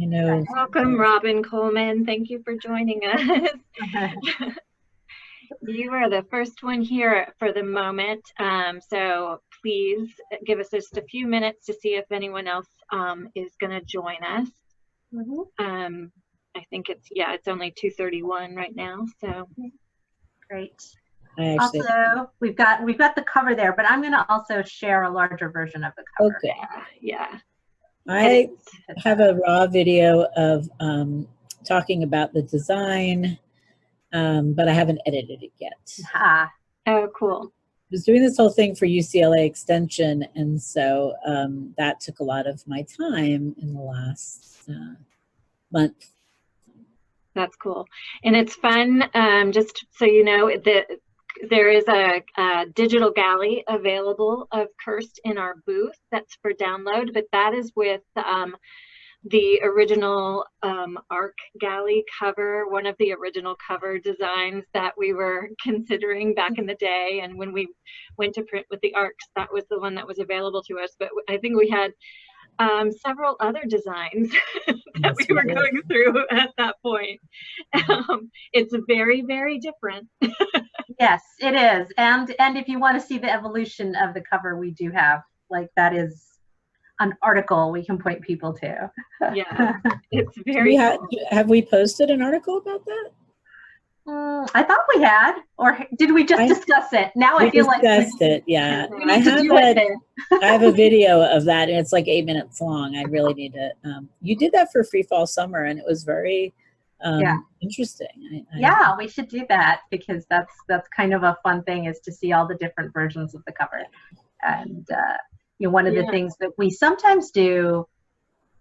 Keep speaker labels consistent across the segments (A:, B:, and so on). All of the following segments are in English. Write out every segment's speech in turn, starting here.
A: I know.
B: Welcome, Robin Coleman. Thank you for joining us. You are the first one here for the moment, so please give us just a few minutes to see if anyone else is going to join us. I think it's only 2:31 right now, so
C: great. Also, we've got the cover there, but I'm going to also share a larger version of the cover.
A: Okay.
B: Yeah.
A: I have a raw video of talking about the design, but I haven't edited it yet.
B: Oh, cool.
A: I was doing this whole thing for UCLA Extension, and so that took a lot of my time in the last month.
B: That's cool. And it's fun, just so you know, there is a digital galley available of Cursed in our booth that's for download, but that is with the original ARC galley cover, one of the original cover designs that we were considering back in the day. And when we went to print with the ARCs, that was the one that was available to us. But I think we had several other designs that we were going through at that point. It's very, very different.
C: Yes, it is. And if you want to see the evolution of the cover, we do have, like, that is an article we can point people to.
B: Yeah, it's very cool.
A: Have we posted an article about that?
C: I thought we had, or did we just discuss it? Now I feel like we
A: discussed it. Yeah,
C: we need to do it there.
A: I have a video of that, and it's like 8 minutes long. I really need to. You did that for Free Fall Summer, and it was very interesting.
C: Yeah, we should do that, because that's kind of a fun thing, is to see all the different versions of the cover. And one of the things that we sometimes do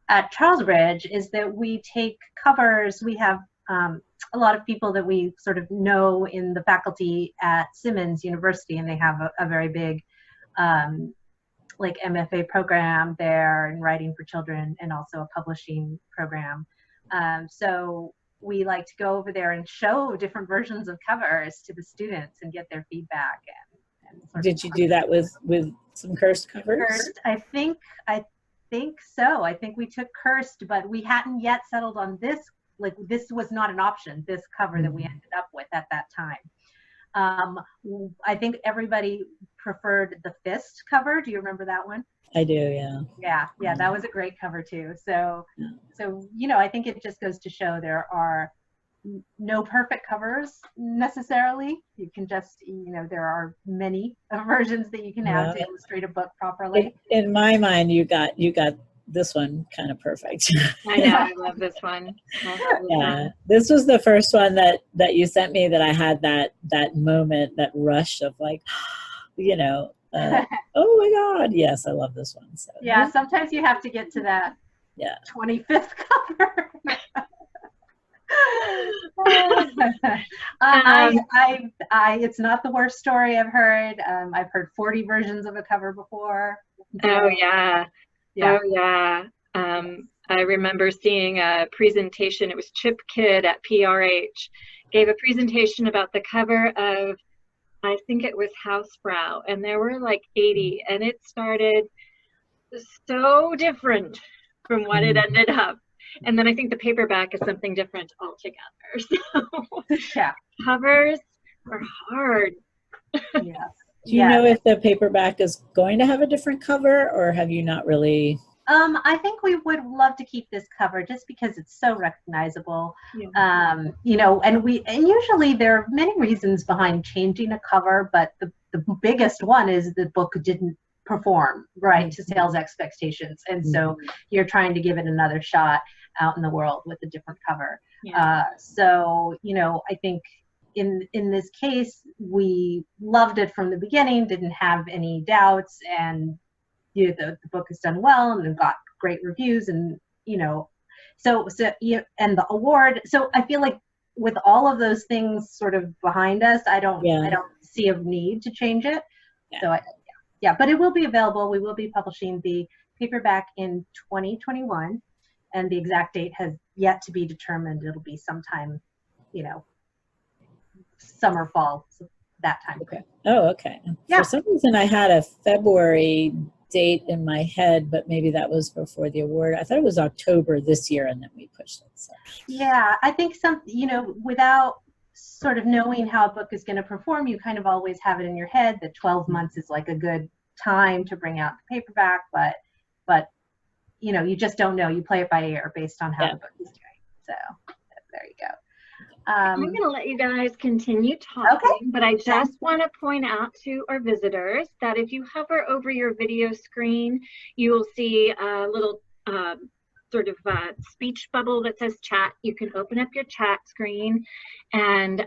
C: at Charles Ridge is that we take covers. We have a lot of people that we sort of know in the faculty at Simmons University, and they have a very big like MFA program there in writing for children, and also a publishing program. So we like to go over there and show different versions of covers to the students and get their feedback. And
A: did you do that with some Cursed covers?
C: Cursed, I think so. I think we took Cursed, but we hadn't yet settled on this. Like, this was not an option, this cover that we ended up with at that time. I think everybody preferred the Fist cover. Do you remember that one?
A: I do, yeah.
C: Yeah, that was a great cover too. So I think it just goes to show there are no perfect covers necessarily. You can just, there are many versions that you can have to illustrate a book properly.
A: In my mind, you got this one kind of perfect.
B: I know, I love this one.
A: Yeah, this was the first one that you sent me that I had that moment, that rush of like, oh my God, yes, I love this one. So
C: yeah, sometimes you have to get to that 25th cover. It's not the worst story I've heard. I've heard 40 versions of a cover before.
B: Oh yeah. Oh yeah. I remember seeing a presentation. It was Chip Kidd at PRH gave a presentation about the cover of, I think it was Hausfrau, and there were like 80, and it started so different from what it ended up. And then I think the paperback is something different altogether. So covers are hard.
C: Yes.
A: Do you know if the paperback is going to have a different cover, or have you not really?
C: I think we would love to keep this cover just because it's so recognizable. Yeah. And usually there are many reasons behind changing a cover, but the biggest one is the book didn't perform right to sales expectations, and so you're trying to give it another shot out in the world with a different cover. So I think in this case we loved it from the beginning, didn't have any doubts, and the book has done well and got great reviews, and and the award. So I feel like with all of those things sort of behind us, I don't see a need to change it. So but it will be available. We will be publishing the paperback in 2021, and the exact date has yet to be determined. It'll be sometime, summer, fall, so that time.
A: Okay. Oh, okay.
C: Yeah.
A: For some reason, I had a February date in my head, but maybe that was before the award. I thought it was October this year, and then we pushed it. So.
C: Yeah, I think without sort of knowing how a book is going to perform, you kind of always have it in your head that 12 months is like a good time to bring out the paperback, but you just don't know. You play it by ear based on how the book is doing. So there you go.
B: I'm going to let you guys continue talking, but I just want to point out to our visitors that if you hover over your video screen, you will see a little sort of speech bubble that says chat. You can open up your chat screen, and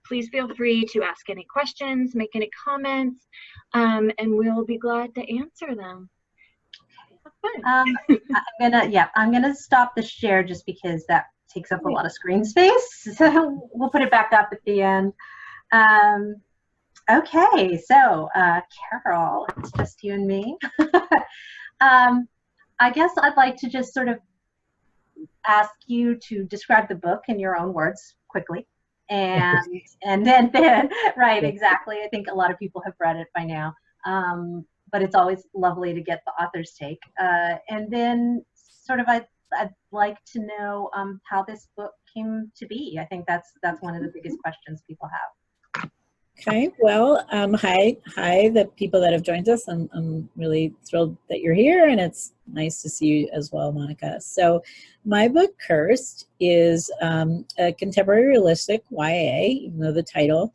B: please feel free to ask any questions, make any comments, and we'll be glad to answer them.
C: I'm gonna stop the share just because that takes up a lot of screen space. So we'll put it back up at the end. Okay, so Karol, it's just you and me. I guess I'd like to just sort of ask you to describe the book in your own words quickly. And then right, exactly. I think a lot of people have read it by now. But it's always lovely to get the author's take. And then sort of I'd like to know how this book came to be. I think that's one of the biggest questions people have.
A: Okay, well, hi, the people that have joined us. I'm really thrilled that you're here, and it's nice to see you as well, Monica. So my book, Cursed, is a contemporary realistic YA, even though the title,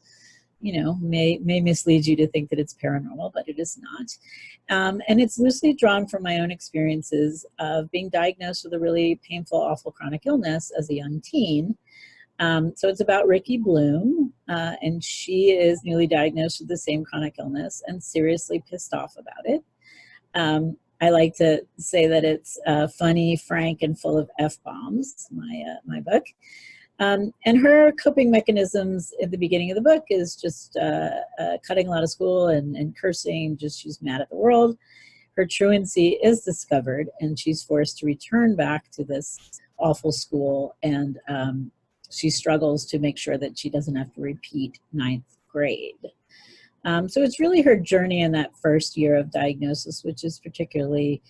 A: may mislead you to think that it's paranormal, but it is not. And it's loosely drawn from my own experiences of being diagnosed with a really painful, awful chronic illness as a young teen. So it's about Ricky Bloom, and she is newly diagnosed with the same chronic illness and seriously pissed off about it. I like to say that it's funny, frank, and full of F-bombs, my book. And her coping mechanisms at the beginning of the book is just cutting a lot of school and cursing, just she's mad at the world. Her truancy is discovered, and she's forced to return back to this awful school, and she struggles to make sure that she doesn't have to repeat 9th grade. So it's really her journey in that first year of diagnosis, which is particularly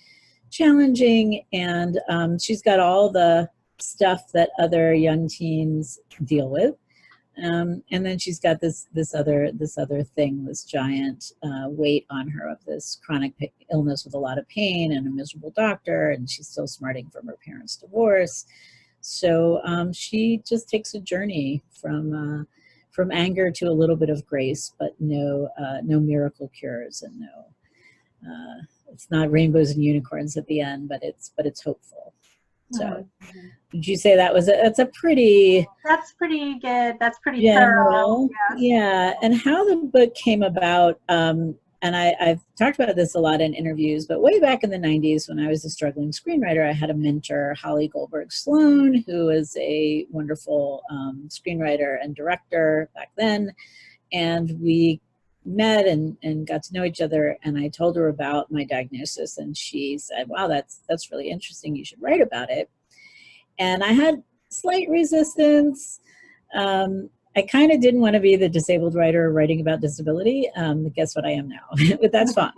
A: challenging, and she's got all the stuff that other young teens deal with, and then she's got this other thing, this giant weight on her of this chronic illness with a lot of pain and a miserable doctor, and she's still smarting from her parents' divorce. So she just takes a journey from anger to a little bit of grace, but no miracle cures, and it's not rainbows and unicorns at the end, but it's hopeful. So would you say that's pretty
C: good. That's pretty
A: general.
C: Yes.
A: Yeah. And how the book came about, and I've talked about this a lot in interviews, but way back in the 90s when I was a struggling screenwriter, I had a mentor, Holly Goldberg Sloan, who was a wonderful screenwriter and director back then. And we met and got to know each other, and I told her about my diagnosis, and she said, wow, that's really interesting, you should write about it. And I had slight resistance. I kind of didn't want to be the disabled writer writing about disability. Guess what I am now, but that's fine.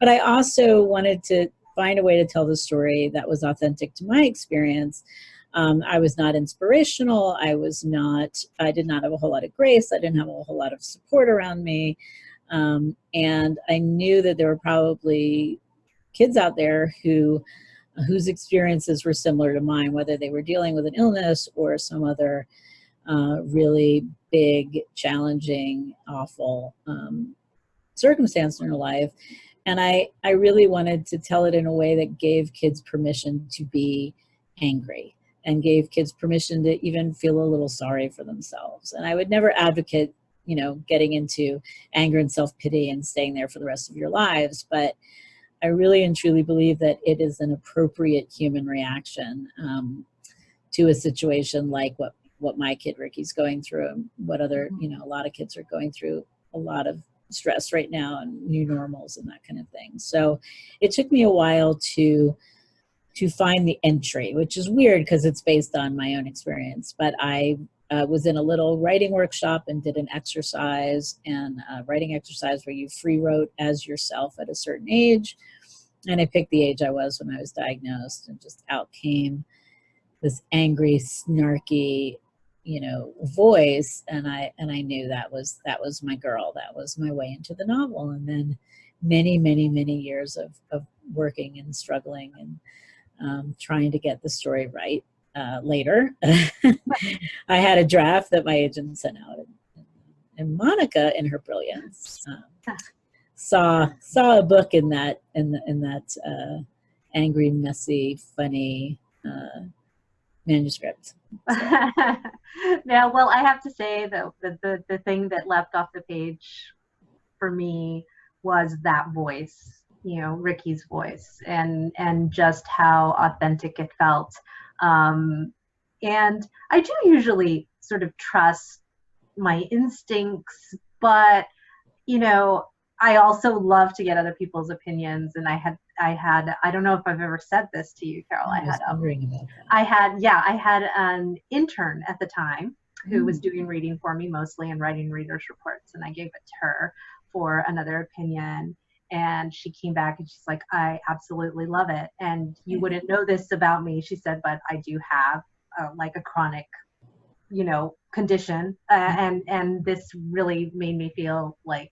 A: But I also wanted to find a way to tell the story that was authentic to my experience. I was not inspirational. I did not have a whole lot of grace. I didn't have a whole lot of support around me. And I knew that there were probably kids out there whose experiences were similar to mine, whether they were dealing with an illness or some other really big, challenging, awful circumstance in their life. And I really wanted to tell it in a way that gave kids permission to be angry, and gave kids permission to even feel a little sorry for themselves. And I would never advocate, getting into anger and self-pity and staying there for the rest of your lives. But I really and truly believe that it is an appropriate human reaction to a situation like what my kid Ricky's going through, and what other, a lot of kids are going through a lot of stress right now and new normals and that kind of thing. So it took me a while to find the entry, which is weird because it's based on my own experience. But I was in a little writing workshop and did an exercise, and writing exercise where you free wrote as yourself at a certain age. And I picked the age I was when I was diagnosed, and just out came this angry, snarky, voice. And I knew that was my girl. That was my way into the novel. And then many, many, many years of working and struggling and trying to get the story right. Later, I had a draft that my agent sent out, and Monica, in her brilliance, saw a book in that angry, messy, funny manuscript.
C: Now, well, I have to say that the thing that leapt off the page for me was that voice, Ricky's voice, and just how authentic it felt. And I do usually sort of trust my instincts, but, I also love to get other people's opinions. And I had, I don't know if I've ever said this to you, Carol. I had an intern at the time who was doing reading for me mostly and writing readers' reports. And I gave it to her for another opinion. And she came back and she's like, I absolutely love it. And you wouldn't know this about me, she said, but I do have like a chronic, condition. And this really made me feel like,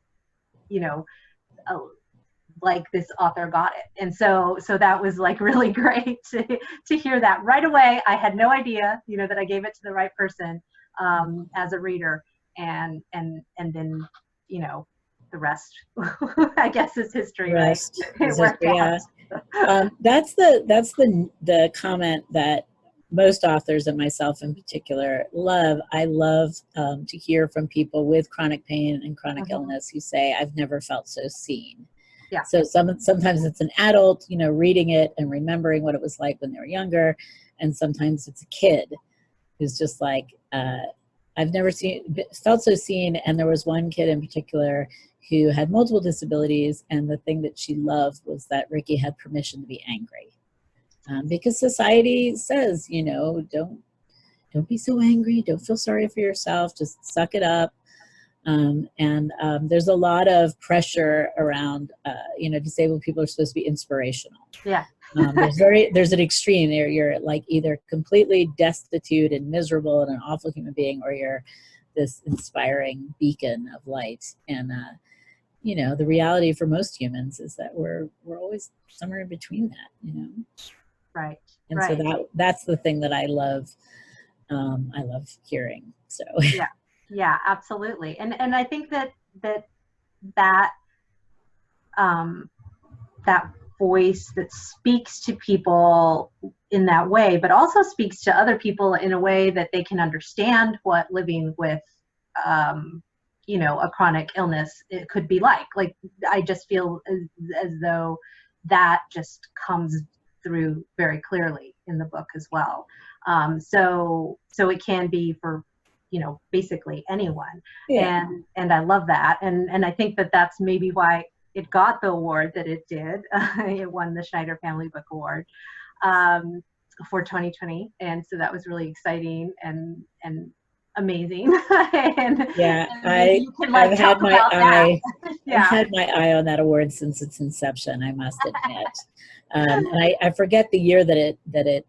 C: like this author got it. And so that was like really great to hear that right away. I had no idea, that I gave it to the right person as a reader. And then, the rest, I guess, is history.
A: Rest is history, yeah. That's the comment that most authors, and myself in particular, love. I love to hear from people with chronic pain and chronic illness who say, I've never felt so seen.
C: Yeah.
A: So sometimes it's an adult, reading it and remembering what it was like when they were younger. And sometimes it's a kid who's just like, I've never felt so seen. And there was one kid in particular who had multiple disabilities. And the thing that she loved was that Ricky had permission to be angry. Because society says, don't be so angry. Don't feel sorry for yourself. Just suck it up. And there's a lot of pressure around, disabled people are supposed to be inspirational.
C: Yeah.
A: There's an extreme there. You're like either completely destitute and miserable and an awful human being, or you're this inspiring beacon of light. And, the reality for most humans is that we're always somewhere in between that,
C: Right.
A: And
C: right.
A: so that's the thing that I love. I love hearing. So
C: yeah, absolutely. And I think that voice that speaks to people in that way, but also speaks to other people in a way that they can understand what living with a chronic illness it could be like. Like, I just feel as though that just comes through very clearly in the book as well. So it can be for, basically anyone.
A: Yeah.
C: And I love that. And I think that that's maybe why it got the award that it did. It won the Schneider Family Book Award for 2020. And so that was really exciting and amazing.
A: I've had my eye. I've had my eye on that award since its inception, I must admit. And I forget the year that it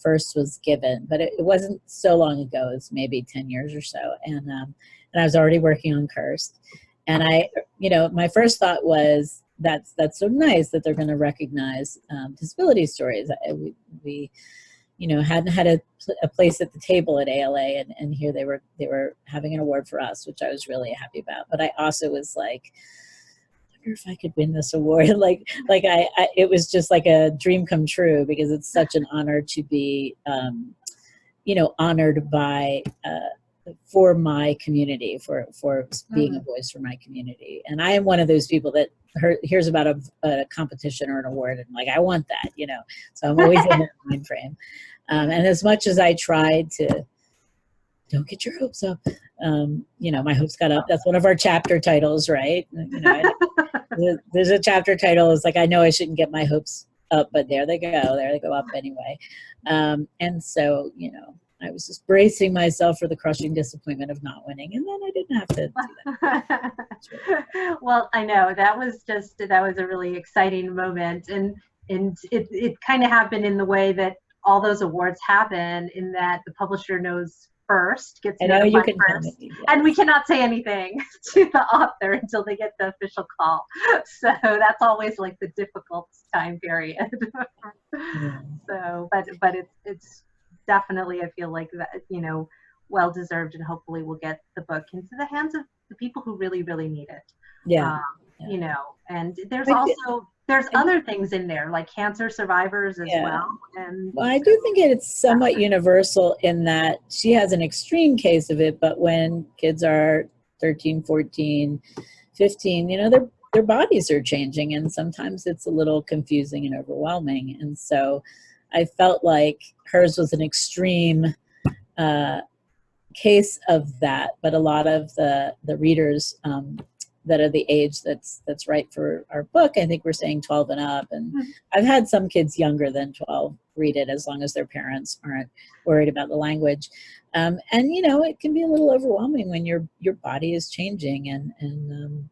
A: first was given, but it wasn't so long ago. It was maybe 10 years or so, and I was already working on Cursed. And my first thought was that's so nice that they're going to recognize disability stories. We hadn't had a place at the table at ALA, and here they were having an award for us, which I was really happy about. But I also was like, I wonder if I could win this award. It was just like a dream come true, because it's such an honor to be, honored by, for my community, for being a voice for my community. And I am one of those people that hears about a competition or an award and like, I want that, so I'm always in that mind frame. And as much as I tried to, don't get your hopes up, my hopes got up. That's one of our chapter titles, right? There's a chapter title. It's like, I know I shouldn't get my hopes up, but there they go up anyway. And so, I was just bracing myself for the crushing disappointment of not winning, and then I didn't have to do that.
C: Well, I know that was a really exciting moment, and it kind of happened in the way that all those awards happen, in that the publisher knows first, gets notified first, yes. And we cannot say anything to the author until they get the official call. So that's always like the difficult time period. Yeah. So, but it's definitely, I feel like that, well deserved, and hopefully we'll get the book into the hands of the people who really, really need it.
A: Yeah.
C: And there's other things in there, like cancer survivors as well. And
A: well, I do think it's somewhat universal in that she has an extreme case of it, but when kids are 13, 14, 15, their bodies are changing, and sometimes it's a little confusing and overwhelming. And so I felt like hers was an extreme case of that, but a lot of the readers that are the age that's right for our book, I think we're saying 12 and up. And I've had some kids younger than 12 read it, as long as their parents aren't worried about the language. And it can be a little overwhelming when your body is changing. And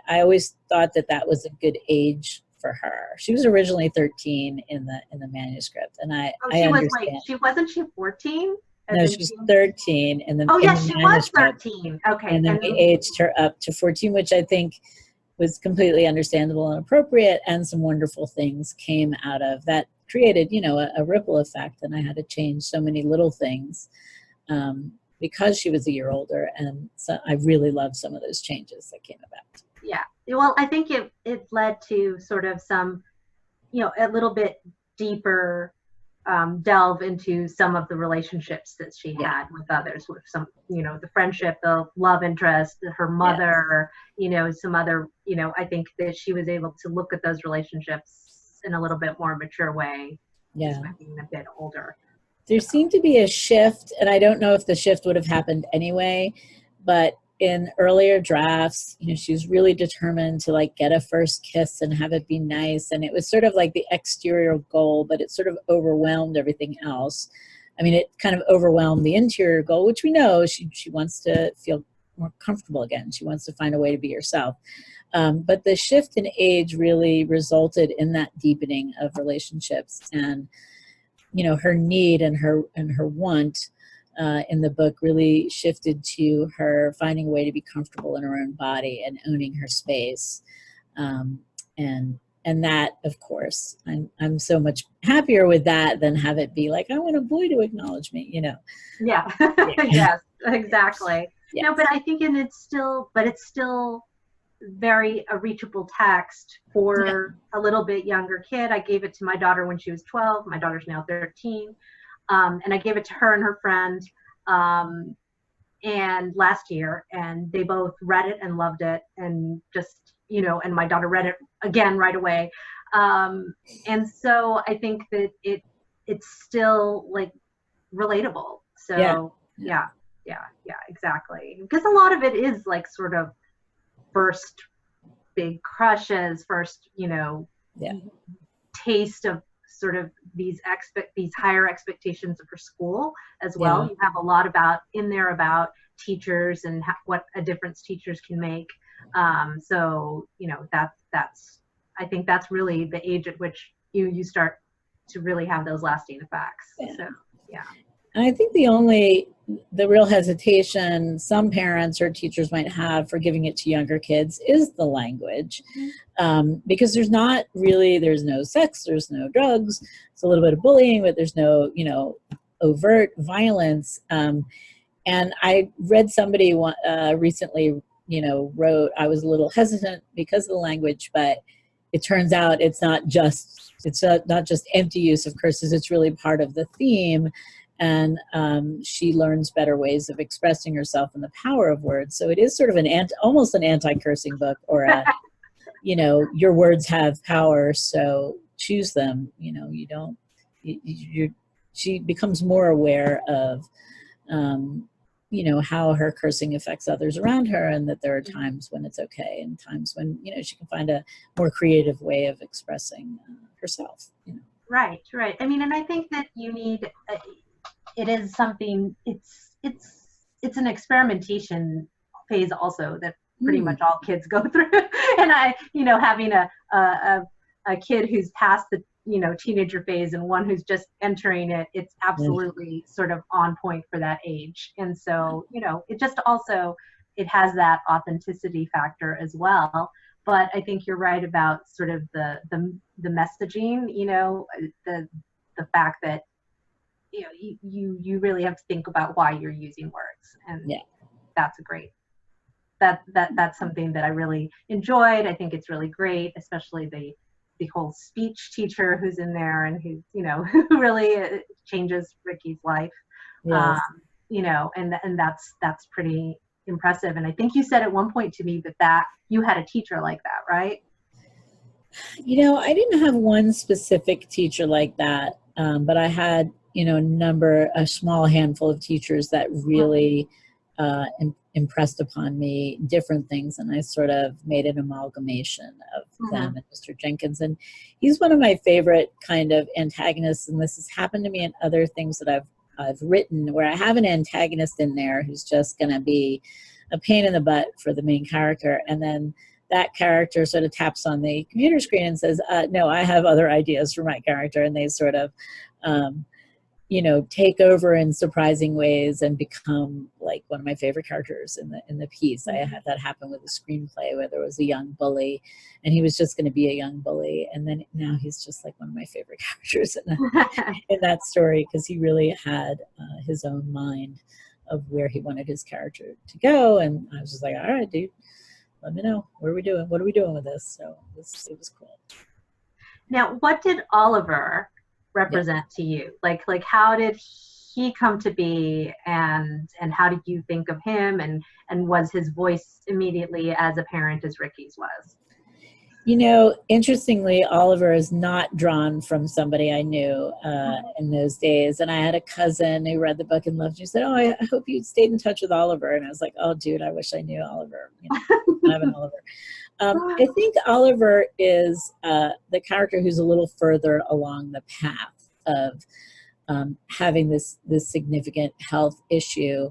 A: I always thought that was a good age for her. She was originally 13 in the manuscript, and I understand.
C: Wasn't she 14?
A: No, she was 13 in the
C: she was 13. Okay.
A: And then we aged her up to 14, which I think was completely understandable and appropriate, and some wonderful things came out of that, created, a ripple effect, and I had to change so many little things because she was a year older, and so I really loved some of those changes that came about.
C: Yeah. Well, I think it led to sort of some, a little bit deeper delve into some of the relationships that she had with others, with some, the friendship, the love interest, her mother, some other, I think that she was able to look at those relationships in a little bit more mature way.
A: Yeah.
C: Being a bit older.
A: There seemed to be a shift, and I don't know if the shift would have happened anyway, but in earlier drafts, she was really determined to get a first kiss and have it be nice. And it was sort of like the exterior goal, but it sort of overwhelmed everything else. I mean, it kind of overwhelmed the interior goal, which we know she wants to feel more comfortable again. She wants to find a way to be herself. But the shift in age really resulted in that deepening of relationships, and, her need and her want in the book really shifted to her finding a way to be comfortable in her own body and owning her space. And that, of course, I'm so much happier with that than have it be like, I want a boy to acknowledge me,
C: Yeah. Yes, exactly. Yes. No, but I think, it's still very a reachable text for a little bit younger kid. I gave it to my daughter when she was 12. My daughter's now 13. And I gave it to her and her friend and last year, and they both read it and loved it, and just, and my daughter read it again right away. And so I think that it's still relatable. So yeah, exactly. Because a lot of it is sort of first big crushes, first, taste of sort of these higher expectations of her school as well. You have a lot about teachers and what a difference teachers can make. So that's I think that's really the age at which you start to really have those lasting effects. So
A: And I think the real hesitation some parents or teachers might have for giving it to younger kids is the language. Because there's no sex, there's no drugs, it's a little bit of bullying, but there's no, overt violence. And I read somebody recently, wrote, I was a little hesitant because of the language, but it turns out it's not just empty use of curses, it's really part of the theme. And she learns better ways of expressing herself and the power of words. So it is sort of almost an anti-cursing book, or your words have power, so choose them. She becomes more aware of, how her cursing affects others around her, and that there are times when it's okay, and times when, she can find a more creative way of expressing herself.
C: Right. I mean, and I think that you need. it is something, it's an experimentation phase also that pretty much all kids go through. And having a kid who's past the, teenager phase and one who's just entering it, it's absolutely sort of on point for that age. And so, it just also, it has that authenticity factor as well. But I think you're right about sort of the messaging, the fact that, you really have to think about why you're using words. And that's a great, that's something that I really enjoyed. I think it's really great, especially the whole speech teacher who's in there and who, who really changes Ricky's life.
A: Yes.
C: And that's pretty impressive. And I think you said at one point to me that you had a teacher like that, right?
A: I didn't have one specific teacher like that, but I had, a small handful of teachers that really impressed upon me different things, and I sort of made an amalgamation of them and Mr. Jenkins. And he's one of my favorite kind of antagonists, and this has happened to me in other things that I've written, where I have an antagonist in there who's just going to be a pain in the butt for the main character, and then that character sort of taps on the computer screen and says, no, I have other ideas for my character, and they sort of take over in surprising ways and become like one of my favorite characters in the piece. I had that happen with a screenplay where there was a young bully and he was just going to be a young bully, and then now he's just like one of my favorite characters in that story, because he really had his own mind of where he wanted his character to go. And I was just like, all right, dude, let me know. What are we doing with this? So it was cool.
C: Now, what did Oliver represent to you? Like how did he come to be, and how did you think of him, and was his voice immediately as apparent as Ricky's was?
A: Interestingly, Oliver is not drawn from somebody I knew in those days. And I had a cousin who read the book and loved it. She said, oh, I hope you stayed in touch with Oliver. And I was like, oh, dude, I wish I knew Oliver. I have an Oliver. I think Oliver is the character who's a little further along the path of having this significant health issue,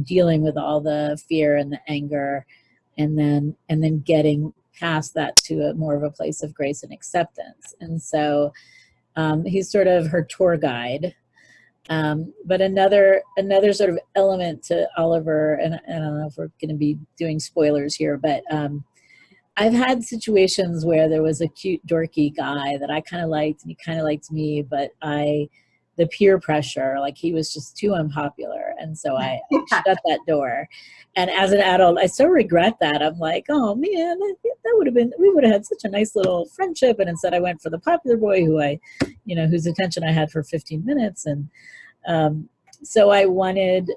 A: dealing with all the fear and the anger, and then getting past that to more of a place of grace and acceptance. And so he's sort of her tour guide. But another sort of element to Oliver, and I don't know if we're going to be doing spoilers here, but I've had situations where there was a cute, dorky guy that I kind of liked, and he kind of liked me, but the peer pressure, like he was just too unpopular. And so I shut that door. And as an adult, I so regret that. I'm like, oh man, that would have been, we would have had such a nice little friendship. And instead I went for the popular boy whose attention I had for 15 minutes. And so I wanted,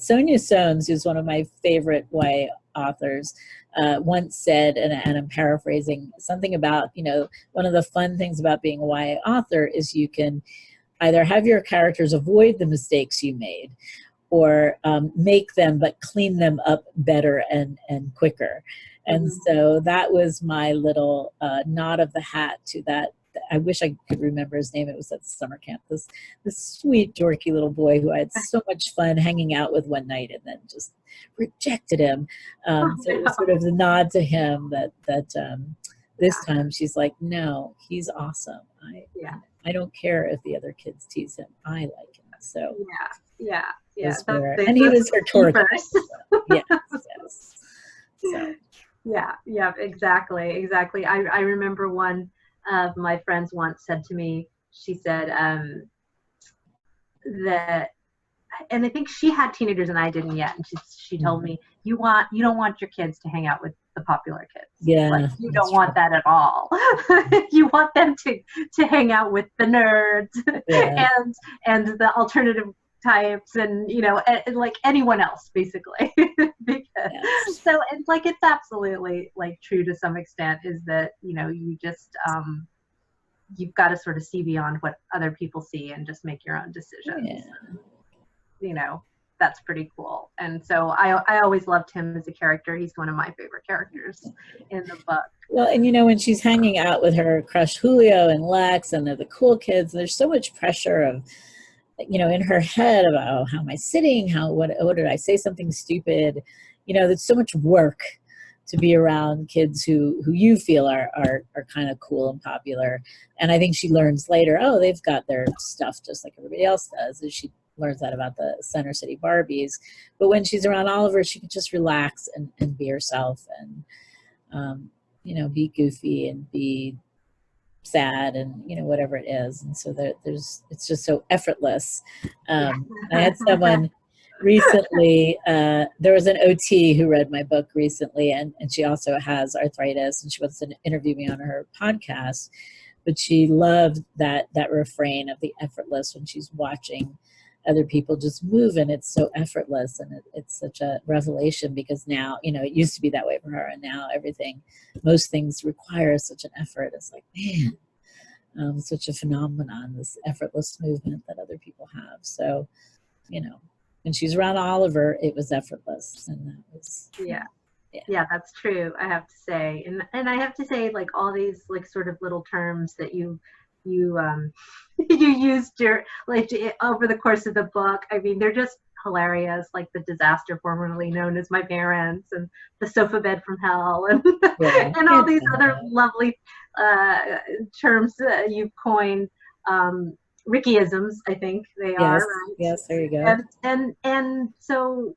A: Sonia Soames, who's one of my favorite YA authors, once said, and I'm paraphrasing, something about, one of the fun things about being a YA author is you can either have your characters avoid the mistakes you made, or make them but clean them up better and quicker. And so that was my little nod of the hat to that. I wish I could remember his name. It was at summer camp. This sweet, dorky little boy who I had so much fun hanging out with one night, and then just rejected him. So it was sort of the nod to him that this time she's like, no, he's awesome. I don't care if the other kids tease him. I like him. So
C: yeah.
A: And he was her tour guide. Yes. So.
C: Yeah, exactly. I remember one of my friends once said to me, she said that, and I think she had teenagers and I didn't yet, and she told me, you don't want your kids to hang out with the popular kids.
A: Yeah,
C: like, you don't want that at all. You want them to hang out with the nerds and the alternative types, and like anyone else basically. So it's like, it's absolutely like true to some extent, is that you just you've got to sort of see beyond what other people see and just make your own decisions. That's pretty cool. And so I always loved him as a character. He's one of my favorite characters in the book.
A: Well, and when she's hanging out with her crush Julio and Lex, and they're the cool kids, there's so much pressure of in her head about, oh, how am I sitting? What did I say something stupid? There's so much work to be around kids who you feel are kind of cool and popular. And I think she learns later, oh, they've got their stuff just like everybody else does. And she learns that about the Center City Barbies. But when she's around Oliver, she can just relax and be herself and, be goofy and be sad and, whatever it is. And so it's just so effortless. I had someone recently, there was an OT who read my book recently, and she also has arthritis, and she wants to interview me on her podcast, but she loved that refrain of the effortless when she's watching other people just move, and it's so effortless, and it's such a revelation, because now, it used to be that way for her, and now most things require such an effort. It's like, man, such a phenomenon, this effortless movement that other people have. So, when she's around Oliver, it was effortless, and that was
C: yeah, that's true. I have to say, and I have to say, like, all these like sort of little terms that you you used over the course of the book. I mean, they're just hilarious, like the disaster formerly known as my parents, and the sofa bed from hell, and and all these other lovely terms you've coined. Rickyisms, I think they are, right?
A: Yes, there you go.
C: And so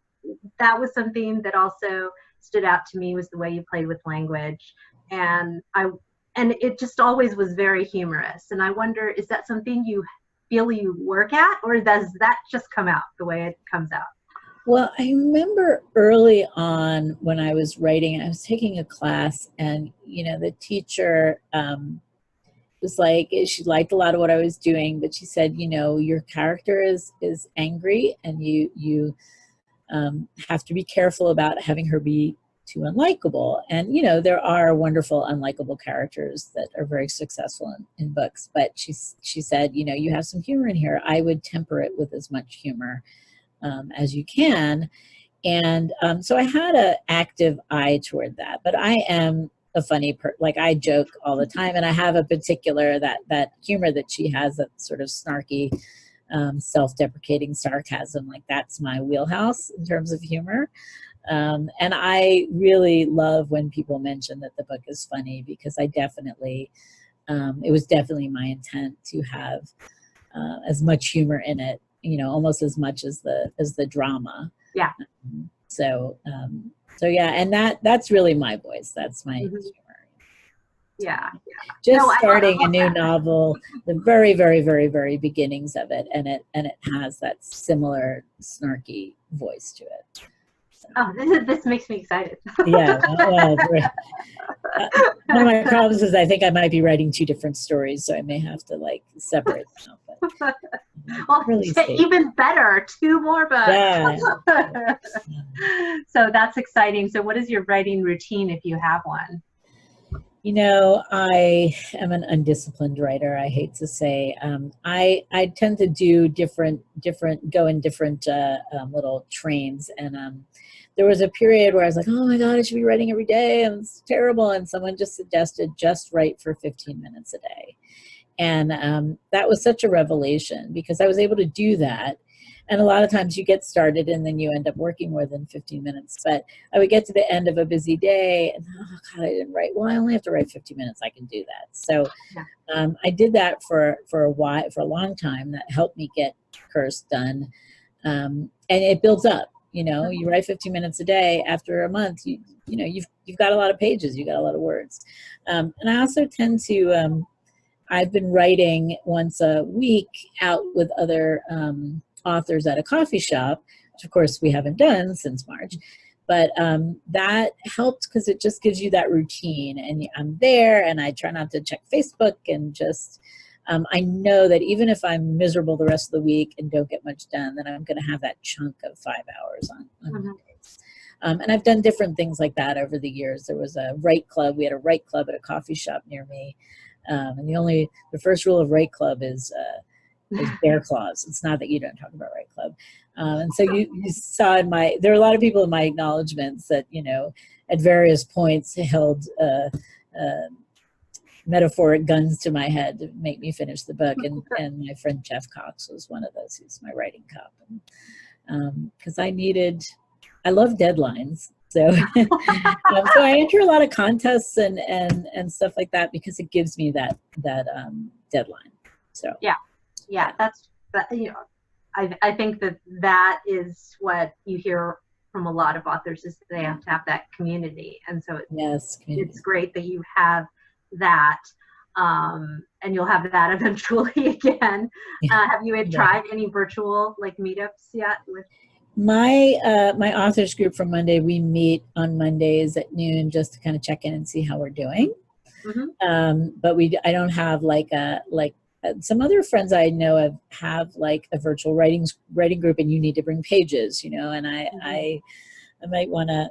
C: that was something that also stood out to me, was the way you played with language, and it just always was very humorous. And I wonder, is that something you feel you work at, or does that just come out the way it comes out?
A: Well, I remember early on when I was writing, I was taking a class, and the teacher was like, she liked a lot of what I was doing, but she said, your character is angry, and you have to be careful about having her be too unlikable. And there are wonderful unlikable characters that are very successful in books, but she said, you have some humor in here. I would temper it with as much humor as you can. And so I had an active eye toward that, but I am a funny like, I joke all the time, and I have a particular that humor that she has, that sort of snarky, self-deprecating sarcasm. Like, that's my wheelhouse in terms of humor. And I really love when people mention that the book is funny, because I definitely, it was definitely my intent to have as much humor in it, almost as much as the drama.
C: Yeah.
A: So yeah, and that's really my voice. That's my humor.
C: Yeah.
A: Just starting a new novel, the very, very, very, very beginnings of it, and it has that similar snarky voice to it. So.
C: Oh, this makes me excited.
A: Yeah. Well, one of my problems is I think I might be writing two different stories, so I may have to separate them out. But,
C: well, really even better, 2 more books.
A: Yeah.
C: So that's exciting. So what is your writing routine, if you have one?
A: I am an undisciplined writer, I hate to say. I tend to do go in different little trains. And there was a period where I was like, oh my God, I should be writing every day, and it's terrible. And someone just suggested, just write for 15 minutes a day. And that was such a revelation, because I was able to do that. And a lot of times you get started and then you end up working more than 15 minutes. But I would get to the end of a busy day and, oh God, I didn't write. Well, I only have to write 15 minutes. I can do that. So I did that for a long time. That helped me get Cursed done. And it builds up. You write 15 minutes a day. After a month, you've got a lot of pages. You got a lot of words. And I also tend to, I've been writing once a week out with other authors at a coffee shop, which of course we haven't done since March, but that helped, because it just gives you that routine, and I'm there, and I try not to check Facebook, and just I know that even if I'm miserable the rest of the week and don't get much done, then I'm going to have that chunk of 5 hours on Mondays. And I've done different things like that over the years. There was a Write Club. We had a Write Club at a coffee shop near me. And the first rule of Write Club is bear claws. It's not that you don't talk about Write Club. And so you saw there are a lot of people in my acknowledgments that, at various points held metaphoric guns to my head to make me finish the book. And my friend Jeff Cox was one of those, who's my writing cop. Because I love deadlines. So, so I enter a lot of contests and stuff like that because it gives me that deadline. So
C: yeah, that's I think that is what you hear from a lot of authors, is they have to have that community, and so it's great that you have that, and you'll have that eventually again. Have you tried any virtual meetups yet?
A: My authors group from Monday, we meet on Mondays at noon just to kind of check in and see how we're doing. But I don't have some other friends I know have a virtual writing group, and you need to bring pages, and I might want to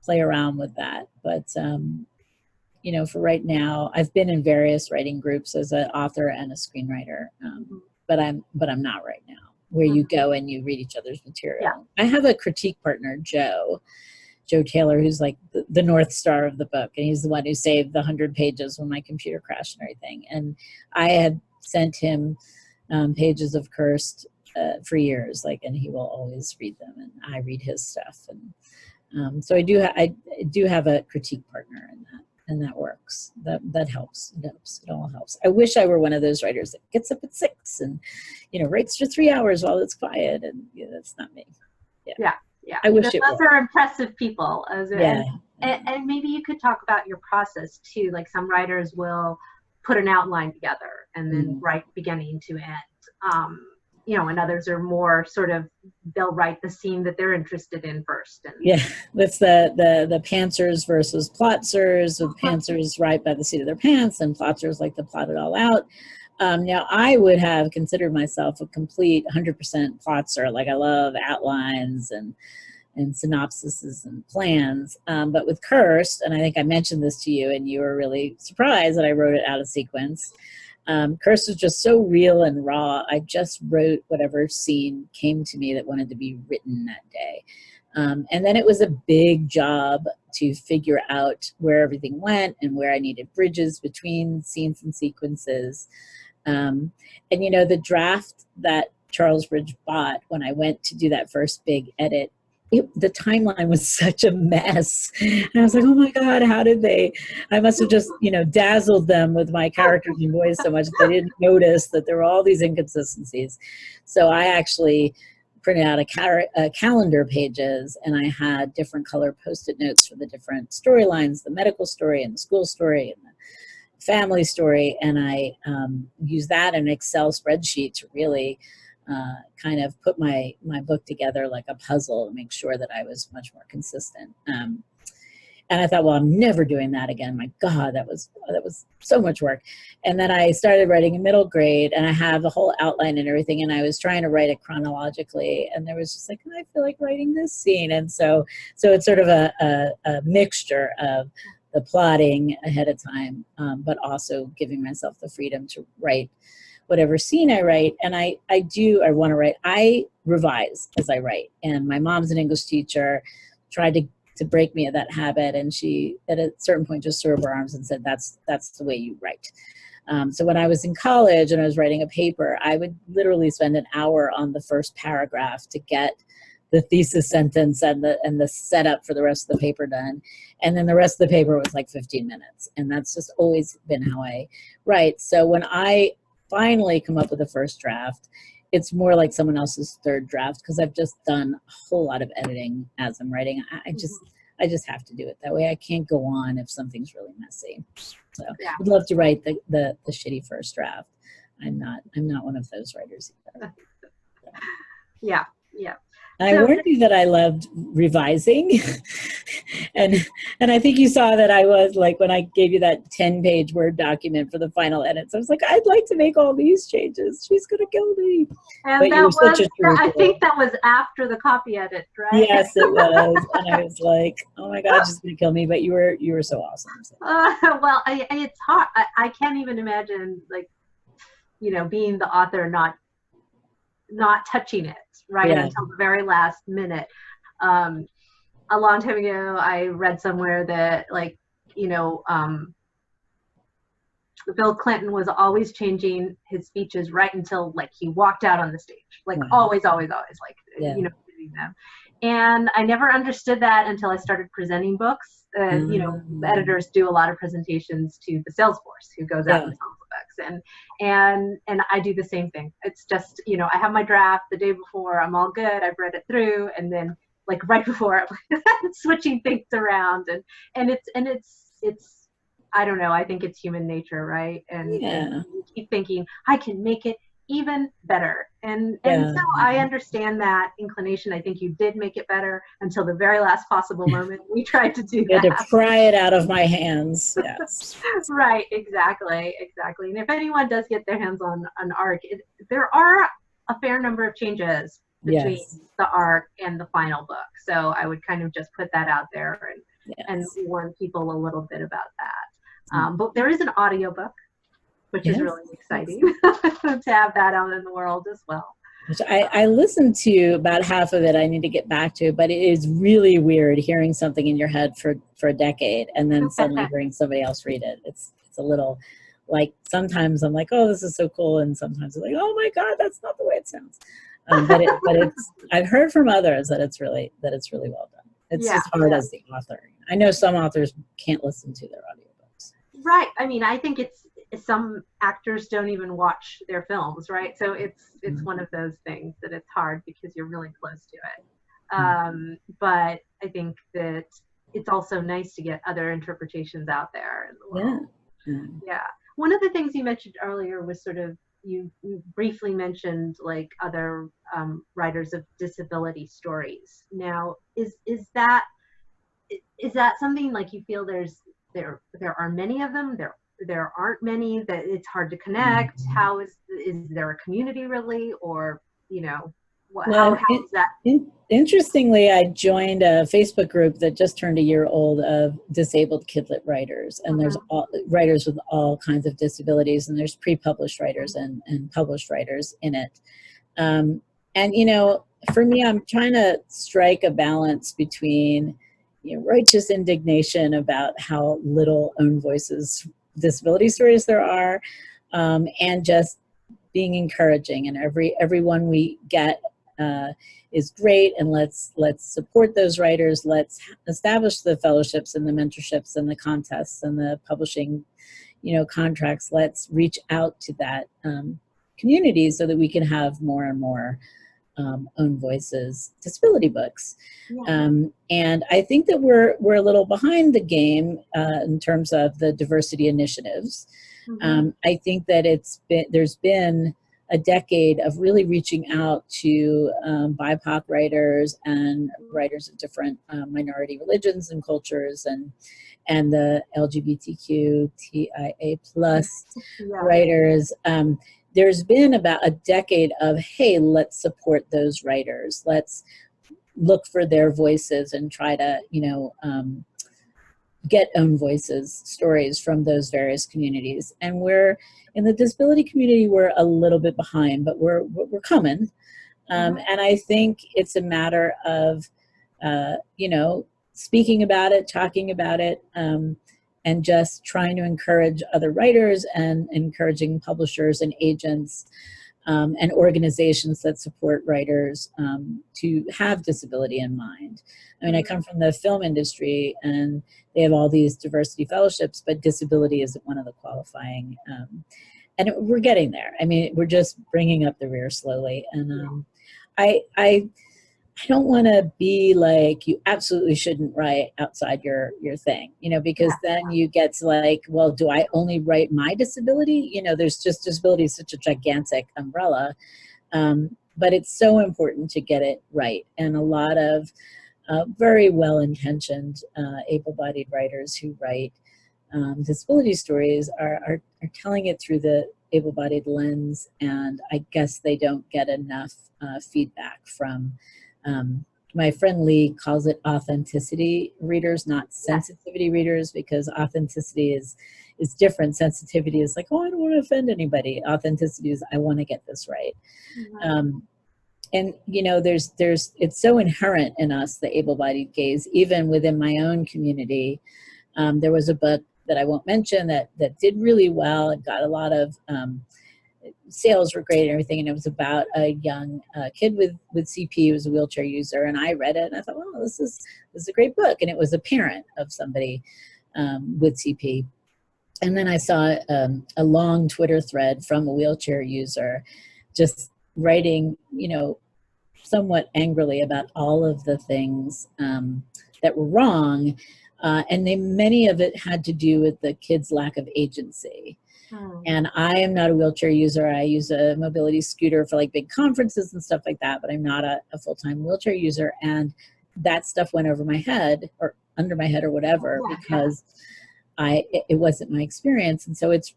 A: play around with that. But for right now, I've been in various writing groups as an author and a screenwriter, but I'm not right now, where you go and you read each other's material. I have a critique partner, Joe Taylor, who's like the North Star of the book, and he's the one who saved the 100 pages when my computer crashed and everything. And I had sent him pages of Cursed for years, and he will always read them, and I read his stuff. And so I do have a critique partner in that. And that works. That helps. It all helps. I wish I were one of those writers that gets up at 6 and, writes for 3 hours while it's quiet. And that's not me.
C: Yeah.
A: I wish
C: those are impressive people. And maybe you could talk about your process too. Like, some writers will put an outline together and then write beginning to end. And others are more sort of, they'll write the scene that they're interested in first. And
A: that's the pantsers versus plotzers. The pantsers write by the seat of their pants, and plotzers like to plot it all out. Now, I would have considered myself a complete 100% plotzer. I love outlines and synopsises and plans. But with Cursed, and I think I mentioned this to you, and you were really surprised that I wrote it out of sequence. Cursed was just so real and raw. I just wrote whatever scene came to me that wanted to be written that day. And then it was a big job to figure out where everything went and where I needed bridges between scenes and sequences. And the draft that Charles Bridge bought when I went to do that first big edit, the timeline was such a mess. And I was like, oh my God, how did I must have just, dazzled them with my characters and voice so much that they didn't notice that there were all these inconsistencies. So I actually printed out a calendar pages, and I had different color Post-it notes for the different storylines, the medical story and the school story and the family story. And I used that in an Excel spreadsheet to really kind of put my book together like a puzzle to make sure that I was much more consistent. And I thought, well, I'm never doing that again. My God, that was so much work. And then I started writing in middle grade, and I have the whole outline and everything, and I was trying to write it chronologically, and there was just I feel like writing this scene. And so it's sort of a mixture of the plotting ahead of time, but also giving myself the freedom to write whatever scene I write. And I want to write. I revise as I write. And my mom's an English teacher, tried to break me of that habit. And she, at a certain point, just threw up her arms and said, that's the way you write. So when I was in college and I was writing a paper, I would literally spend an hour on the first paragraph to get the thesis sentence and the setup for the rest of the paper done. And then the rest of the paper was like 15 minutes. And that's just always been how I write. So when I finally come up with the first draft, it's more like someone else's third draft, because I've just done a whole lot of editing as I'm writing. I just have to do it that way. I can't go on if something's really messy. So I'd love to write the shitty first draft. I'm not one of those writers either.
C: Yeah.
A: I warned you that I loved revising. and I think you saw that I was like, when I gave you that 10-page Word document for the final edits, I was like, I'd like to make all these changes. She's going to kill me.
C: And
A: but
C: that was, I think that was after the copy edit, right?
A: Yes, it was. And I was like, oh my God, she's going to kill me. But you were so awesome. So.
C: Well, it's hard. I can't even imagine, being the author, not touching it until the very last minute. A long time ago, I read somewhere that Bill Clinton was always changing his speeches right until like he walked out on the stage, like
A: Wow.
C: always, like,
A: Yeah.
C: you know, doing them. And I never understood that until I started presenting books. You know, editors do a lot of presentations to the sales force who goes out and sells the books, and I do the same thing. It's just, you know, I have my draft the day before, I'm all good, I've read it through, and then like right before I'm switching things around, and it's I don't know, I think it's human nature, right? And you keep thinking, I can make it even better. And so I understand that inclination. I think you did make it better until the very last possible moment. We tried to do that.
A: I had to pry it out of my hands. Yes.
C: Right, exactly. And if anyone does get their hands on an ARC, there are a fair number of changes between the ARC and the final book. So I would kind of just put that out there and warn people a little bit about that. But there is an audiobook, which is really exciting to have that out in the world as well.
A: Which I listened to about half of it. I need to get back to, but it is really weird hearing something in your head for a decade and then suddenly hearing somebody else read it. It's a little like, sometimes I'm like, oh, this is so cool, and sometimes I'm like, oh my God, that's not the way it sounds. But it's I've heard from others that it's really well done. It's as hard as the author. I know some authors can't listen to their audiobooks.
C: Right. I mean, I think some actors don't even watch their films, right? So it's one of those things that it's hard because you're really close to it. But I think that it's also nice to get other interpretations out there in the world. Yeah. One of the things you mentioned earlier was sort of, you briefly mentioned like other writers of disability stories. Now, is that something like you feel there are many of them? There aren't many, that it's hard to connect? How is there a community really, or, you know, how is that?
A: Interestingly, I joined a Facebook group that just turned a year old of disabled kidlit writers, and there's writers with all kinds of disabilities, and there's pre-published writers and published writers in it. And, you know, for me, I'm trying to strike a balance between, you know, righteous indignation about how little own voices disability stories there are, and just being encouraging, and everyone we get is great, and let's support those writers. Let's establish the fellowships and the mentorships and the contests and the publishing, you know, contracts. Let's reach out to that community so that we can have more and more own voices disability books. And I think that we're a little behind the game in terms of the diversity initiatives. I think that there's been a decade of really reaching out to BIPOC writers and writers of different minority religions and cultures, and the LGBTQTIA plus writers. There's been about a decade of, hey, let's support those writers. Let's look for their voices and try to, you know, get own voices, stories from those various communities. And we're, in the disability community, we're a little bit behind, but we're coming. And I think it's a matter of, you know, speaking about it, talking about it, and just trying to encourage other writers and encouraging publishers and agents and organizations that support writers to have disability in mind. I mean, I come from the film industry, and they have all these diversity fellowships, but disability isn't one of the qualifying. And we're getting there. I mean, we're just bringing up the rear slowly. And I don't want to be like, you absolutely shouldn't write outside your thing, you know, because then you get to like, well, do I only write my disability? You know, there's just, disability is such a gigantic umbrella, but it's so important to get it right. And a lot of very well-intentioned able-bodied writers who write disability stories are telling it through the able-bodied lens, and I guess they don't get enough feedback from my friend Lee calls it authenticity readers, not sensitivity readers, because authenticity is different. Sensitivity is like, oh, I don't want to offend anybody. Authenticity is, I want to get this right. And you know, it's so inherent in us, the able-bodied gaze. Even within my own community, there was a book that I won't mention that did really well. It got a lot of sales were great and everything, and it was about a young kid with CP who was a wheelchair user, and I read it and I thought, well, this is a great book, and it was a parent of somebody with CP. And then I saw a long Twitter thread from a wheelchair user just writing, somewhat angrily about all of the things that were wrong, and many of it had to do with the kid's lack of agency. And I am not a wheelchair user. I use a mobility scooter for like big conferences and stuff like that, but I'm not a full-time wheelchair user. And that stuff went over my head or under my head or whatever, because it wasn't my experience. And so it's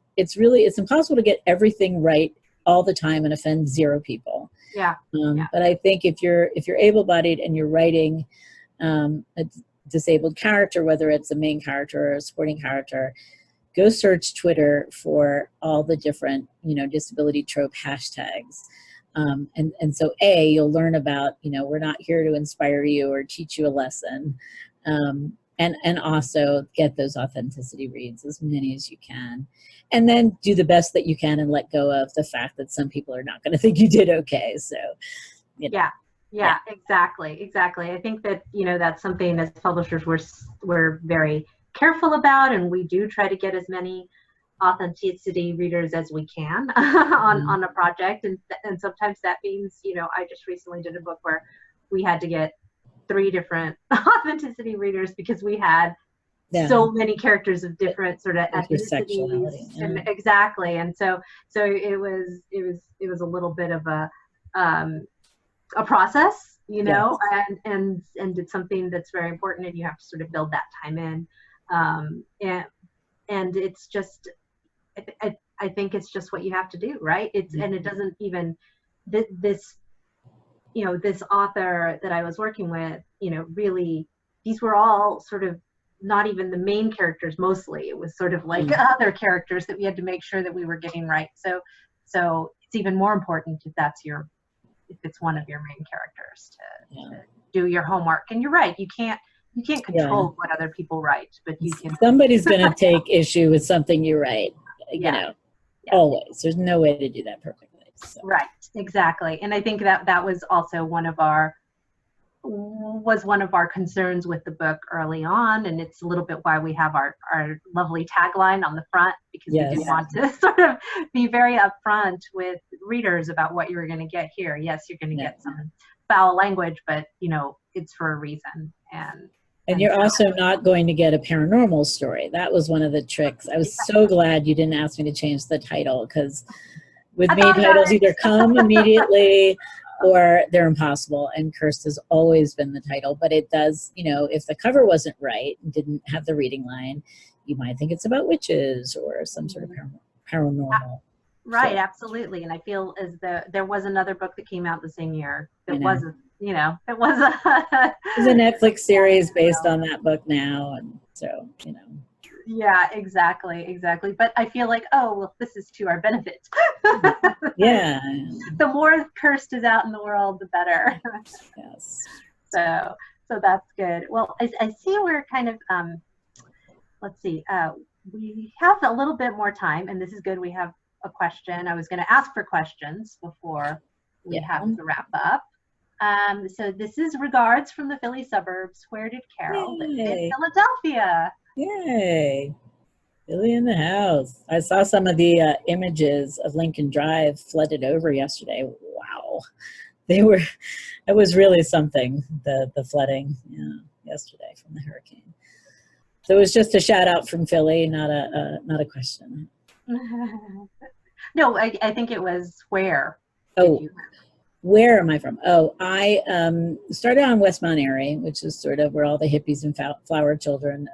A: impossible to get everything right all the time and offend zero people. But I think if you're able-bodied and you're writing a disabled character, whether it's a main character or a supporting character, go search Twitter for all the different, disability trope hashtags. And so you'll learn about, we're not here to inspire you or teach you a lesson. And also get those authenticity reads, as many as you can. And then do the best that you can and let go of the fact that some people are not going to think you did okay. So,
C: Yeah, exactly. I think that, that's something as publishers we're very careful about, and we do try to get as many authenticity readers as we can on a project, and sometimes that means, I just recently did a book where we had to get 3 different authenticity readers because we had so many characters of different sort of ethnicities. Exactly. And so it was a little bit of a process, and it's something that's very important, and you have to sort of build that time in. And it's just, I think it's just what you have to do, right? And it doesn't even, this author that I was working with, really, these were all sort of not even the main characters mostly. It was sort of like other characters that we had to make sure that we were getting right. So it's even more important if it's one of your main characters to do your homework. And you're right, you can't control what other people write, but you can.
A: Somebody's going to take issue with something you write, always. There's no way to do that perfectly. So.
C: Right, exactly. And I think that was also one of our concerns with the book early on, and it's a little bit why we have our lovely tagline on the front, because we do want to sort of be very upfront with readers about what you're going to get here. Yes, you're going to get some foul language, but it's for a reason. And
A: you're also not going to get a paranormal story. That was one of the tricks. I was so glad you didn't ask me to change the title, because with me, titles either come immediately or they're impossible. And Cursed has always been the title, but it does, if the cover wasn't right and didn't have the reading line, you might think it's about witches or some sort of paranormal.
C: Right, so. Absolutely. And I feel as though there was another book that came out the same year that wasn't. It was
A: There's a Netflix series based on that book now, and so
C: Yeah, exactly. But I feel like, this is to our benefit.
A: Yeah.
C: The more Cursed is out in the world, the better.
A: Yes.
C: So that's good. Well, I see we're kind of let's see. We have a little bit more time, and this is good. We have a question. I was going to ask for questions before we have to wrap up. So this is regards from the Philly suburbs. Where did Karol live? In Philadelphia.
A: Yay. Philly in the house. I saw some of the images of Lincoln Drive flooded over yesterday. Wow. It was really something, the flooding yesterday from the hurricane. So it was just a shout out from Philly, not a question.
C: No, I think it was where.
A: Where am I from? I started on West Mount Airy, which is sort of where all the hippies and flower children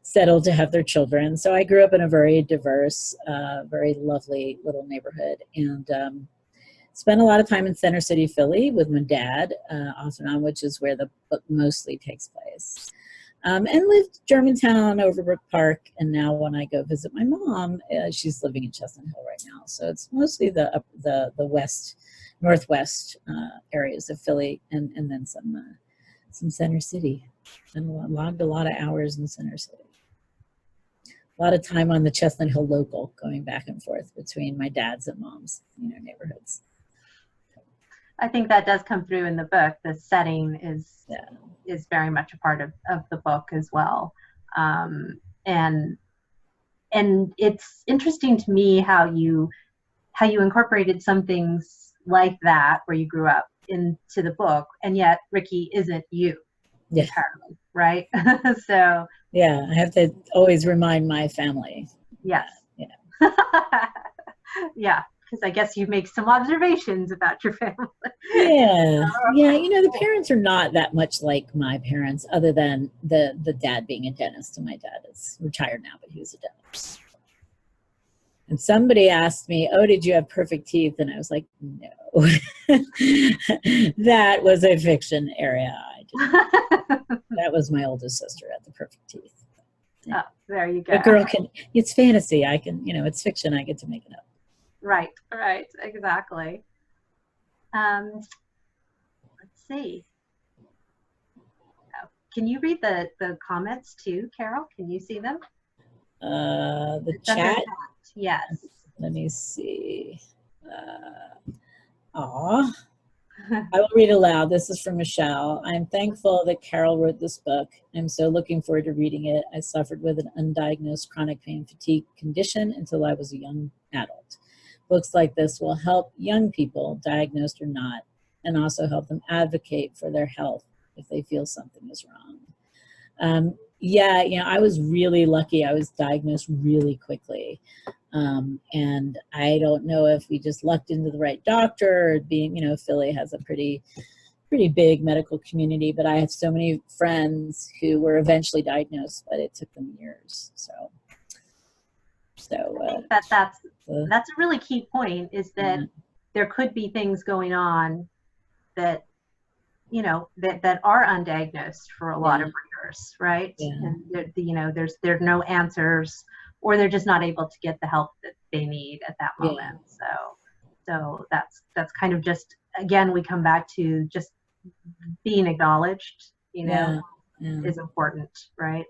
A: settled to have their children. So I grew up in a very diverse, very lovely little neighborhood, and spent a lot of time in Center City, Philly with my dad, off and on, which is where the book mostly takes place. And lived Germantown, Overbrook Park, and now when I go visit my mom, she's living in Chestnut Hill right now. So it's mostly the northwest areas of Philly, and then some Center City. And logged a lot of hours in Center City. a lot of time on the Chestnut Hill local, going back and forth between my dad's and mom's, neighborhoods.
C: I think that does come through in the book. The setting is very much a part of the book as well. And it's interesting to me how you incorporated some things like that where you grew up into the book, and yet Ricky isn't you entirely, right? So
A: yeah, I have to always remind my family.
C: Yes. Yeah, because I guess you make some observations about your family.
A: Yeah, the parents are not that much like my parents, other than the dad being a dentist, and my dad is retired now, but he was a dentist. And somebody asked me, "Oh, did you have perfect teeth?" And I was like, "No, that was a fiction area. That was my oldest sister had the perfect teeth."
C: Oh, there you go.
A: A girl it's fantasy. I can, it's fiction. I get to make it up.
C: Right, exactly. Let's see. Oh, can you read the comments too, Carol? Can you see them?
A: The chat?
C: Yes.
A: Let me see. I will read aloud. This is from Michelle. I'm thankful that Karol wrote this book. I'm so looking forward to reading it. I suffered with an undiagnosed chronic pain fatigue condition until I was a young adult. Books like this will help young people, diagnosed or not, and also help them advocate for their health if they feel something is wrong. I was really lucky. I was diagnosed really quickly. And I don't know if we just lucked into the right doctor, or being, Philly has a pretty big medical community, but I have so many friends who were eventually diagnosed, but it took them years.
C: I think that's a really key point, is that there could be things going on that that are undiagnosed for a lot of readers, right? And there's no answers, or they're just not able to get the help that they need at that moment. So that's kind of just, again, we come back to just being acknowledged, is important, right?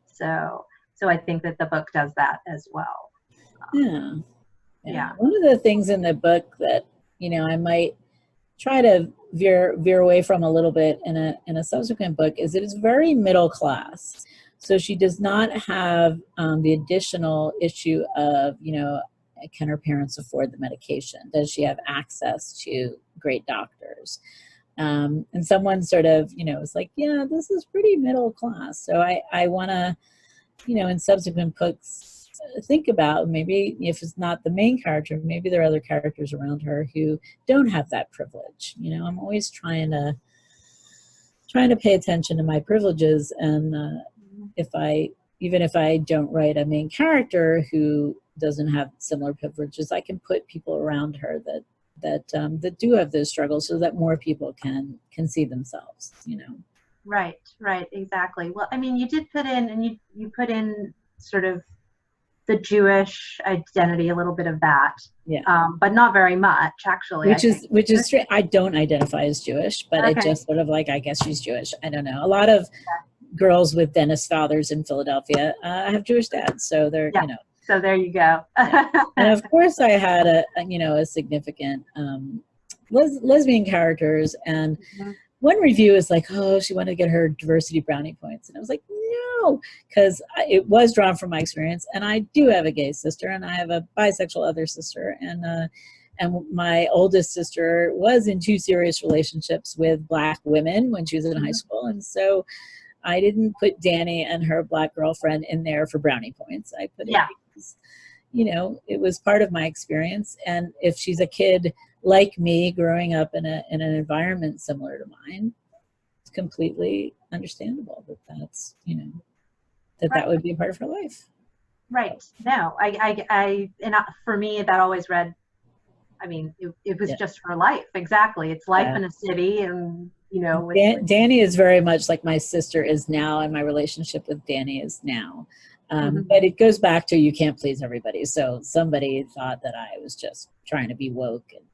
C: So I think that the book does that as well.
A: One of the things in the book that I might try to veer away from a little bit in a subsequent book is it is very middle class. So she does not have the additional issue of, can her parents afford the medication? Does she have access to great doctors? And someone sort of, was like, yeah, this is pretty middle class. So I want to, in subsequent books, think about maybe if it's not the main character, maybe there are other characters around her who don't have that privilege. I'm always trying to pay attention to my privileges, and even if I don't write a main character who doesn't have similar privileges, I can put people around her that do have those struggles, so that more people can see themselves.
C: Right, exactly. Well, I mean, you did put in, and you put in sort of the Jewish identity, a little bit of that, but not very much, actually. Which
A: is strange. I don't identify as Jewish, but I just sort of like, I guess she's Jewish. I don't know. A lot of girls with dentist fathers in Philadelphia have Jewish dads, so they're
C: So there you go.
A: And of course, I had a significant lesbian characters, and one review is like, oh, she wanted to get her diversity brownie points, and I was like, no, because it was drawn from my experience, and I do have a gay sister, and I have a bisexual other sister, and my oldest sister was in 2 serious relationships with Black women when she was in high school, and so I didn't put Danny and her Black girlfriend in there for brownie points. I put it because, it was part of my experience, and if she's a kid like me growing up in an environment similar to mine, it's completely understandable that's that would be a part of her life.
C: Right. No, I for me, that always read, I mean, it was just her life. Exactly. It's life in a city, and
A: Danny is very much like my sister is now, and my relationship with Danny is now. But it goes back to, you can't please everybody. So somebody thought that I was just trying to be woke, and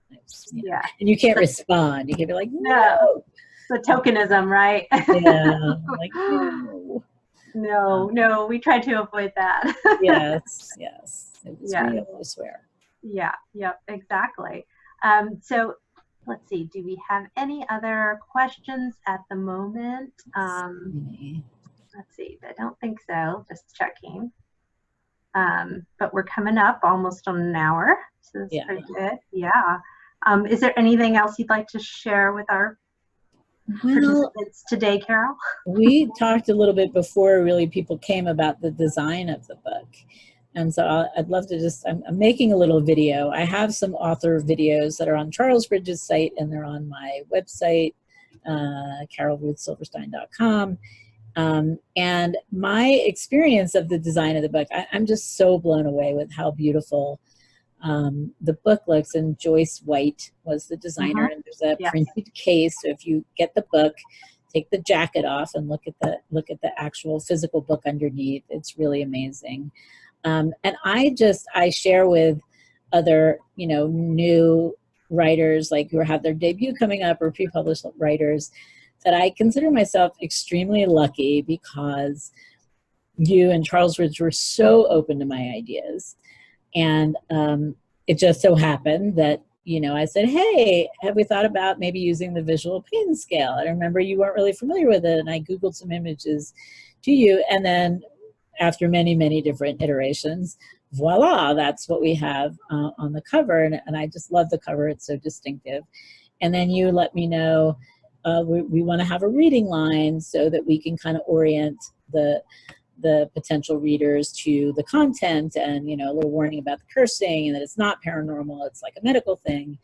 A: and you can't respond. You can't be like, no.
C: The tokenism, right?
A: Like, no.
C: No, we try to avoid that.
A: Yes. It was
C: Yeah.
A: real, I swear.
C: Yeah, exactly. So let's see, do we have any other questions at the moment? Let's see, I don't think so, just checking. But we're coming up almost on an hour, so that's pretty good. Yeah. Is there anything else you'd like to share with our participants today, Carol?
A: We talked a little bit before really people came about the design of the book. And so I'd love to just, I'm making a little video. I have some author videos that are on Charles Bridges' site, and they're on my website, KarolRuthSilverstein.com. And my experience of the design of the book, I'm just so blown away with how beautiful the book looks. And Joyce White was the designer, and there's a printed case. So if you get the book, take the jacket off and look at the actual physical book underneath. It's really amazing. And I share with other, new writers, like who have their debut coming up, or pre-published writers, that I consider myself extremely lucky because you and Charles Ridge were so open to my ideas. And it just so happened that, I said, hey, have we thought about maybe using the visual pain scale? I remember you weren't really familiar with it, and I Googled some images to you. And then after many, many different iterations, voila, that's what we have on the cover. And I just love the cover. It's so distinctive. And then you let me know we want to have a reading line so that we can kind of orient the potential readers to the content, and, a little warning about the cursing, and that it's not paranormal, it's like a medical thing.